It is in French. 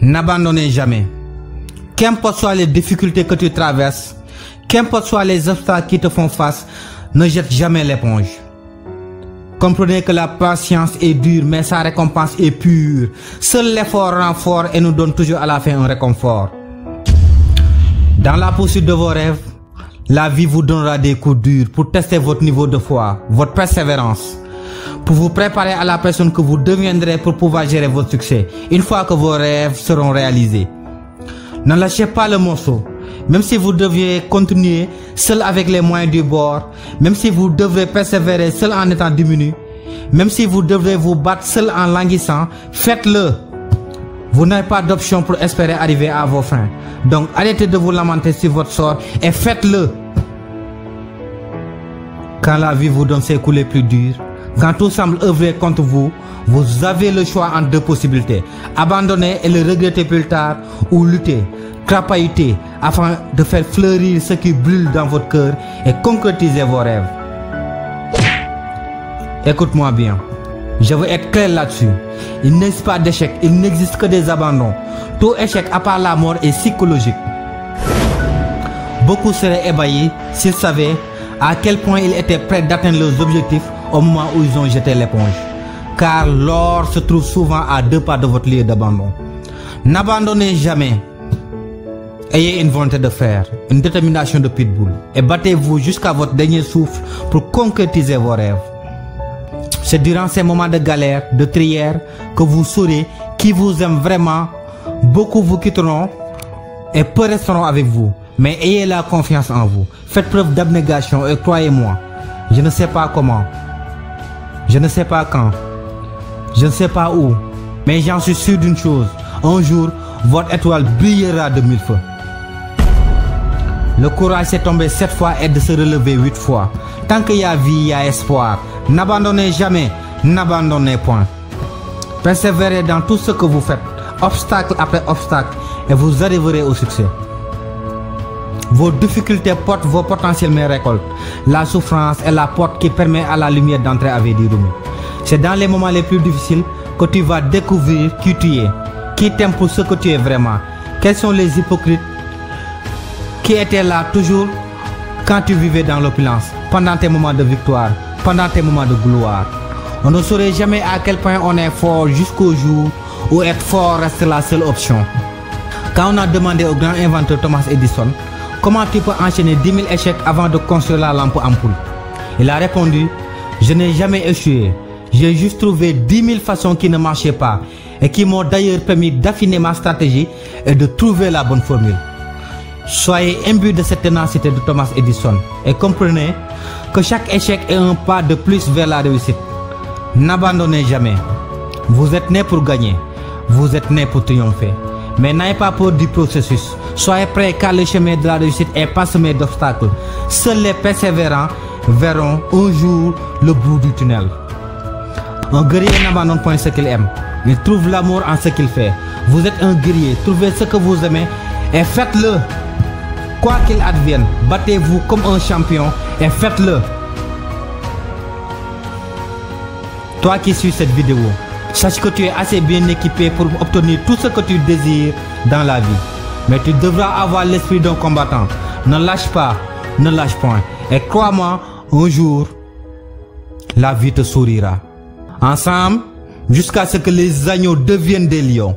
N'abandonnez jamais. Qu'importe soient les difficultés que tu traverses, qu'importe soient les obstacles qui te font face, ne jette jamais l'éponge. Comprenez que la patience est dure, mais sa récompense est pure. Seul l'effort rend fort et nous donne toujours à la fin un réconfort. Dans la poursuite de vos rêves, la vie vous donnera des coups durs pour tester votre niveau de foi, votre persévérance, pour vous préparer à la personne que vous deviendrez pour pouvoir gérer votre succès, une fois que vos rêves seront réalisés. Ne lâchez pas le morceau, même si vous deviez continuer seul avec les moyens du bord, même si vous devrez persévérer seul en étant diminué, même si vous devrez vous battre seul en languissant, faites-le. Vous n'avez pas d'option pour espérer arriver à vos fins. Donc arrêtez de vous lamenter sur votre sort et faites-le. Quand la vie vous donne ses coups les plus durs, quand tout semble œuvrer contre vous, vous avez le choix en deux possibilités. Abandonner et le regretter plus tard, ou lutter, crapahuter afin de faire fleurir ce qui brûle dans votre cœur et concrétiser vos rêves. Écoute-moi bien, je veux être clair là-dessus. Il n'existe pas d'échec, il n'existe que des abandons. Tout échec à part la mort est psychologique. Beaucoup seraient ébahis s'ils savaient à quel point ils étaient prêts d'atteindre leurs objectifs au moment où ils ont jeté l'éponge. Car l'or se trouve souvent à 2 pas de votre lieu d'abandon. N'abandonnez jamais. Ayez une volonté de faire, une détermination de pitbull et battez-vous jusqu'à votre dernier souffle pour concrétiser vos rêves. C'est durant ces moments de galère, de trière, que vous saurez qui vous aime vraiment. Beaucoup vous quitteront et peu resteront avec vous. Mais ayez la confiance en vous. Faites preuve d'abnégation et croyez-moi, je ne sais pas comment, je ne sais pas quand, je ne sais pas où, mais j'en suis sûr d'une chose, un jour, votre étoile brillera de 1000 feux. Le courage s'est tombé 7 fois et de se relever 8 fois. Tant qu'il y a vie, il y a espoir. N'abandonnez jamais, n'abandonnez point. Persévérez dans tout ce que vous faites, obstacle après obstacle, et vous arriverez au succès. Vos difficultés portent vos potentielles récoltes. La souffrance est la porte qui permet à la lumière d'entrer avec des Rumi. C'est dans les moments les plus difficiles que tu vas découvrir qui tu es, qui t'aime pour ce que tu es vraiment. Quels sont les hypocrites qui étaient là toujours quand tu vivais dans l'opulence, pendant tes moments de victoire, pendant tes moments de gloire. On ne saurait jamais à quel point on est fort jusqu'au jour où être fort reste la seule option. Quand on a demandé au grand inventeur Thomas Edison comment tu peux enchaîner 10 000 échecs avant de construire la lampe ampoule, il a répondu: je n'ai jamais échoué, j'ai juste trouvé 10 000 façons qui ne marchaient pas et qui m'ont d'ailleurs permis d'affiner ma stratégie et de trouver la bonne formule. Soyez imbus de cette ténacité de Thomas Edison et comprenez que chaque échec est un pas de plus vers la réussite. N'abandonnez jamais. Vous êtes né pour gagner, vous êtes né pour triompher. Mais n'ayez pas peur du processus. Soyez prêts car le chemin de la réussite est parsemé d'obstacles. Seuls les persévérants verront un jour le bout du tunnel. Un guerrier n'abandonne point ce qu'il aime. Il trouve l'amour en ce qu'il fait. Vous êtes un guerrier, trouvez ce que vous aimez et faites-le. Quoi qu'il advienne, battez-vous comme un champion et faites-le. Toi qui suis cette vidéo, sache que tu es assez bien équipé pour obtenir tout ce que tu désires dans la vie. Mais tu devras avoir l'esprit d'un combattant. Ne lâche pas, ne lâche point. Et crois-moi, un jour, la vie te sourira. Ensemble, jusqu'à ce que les agneaux deviennent des lions.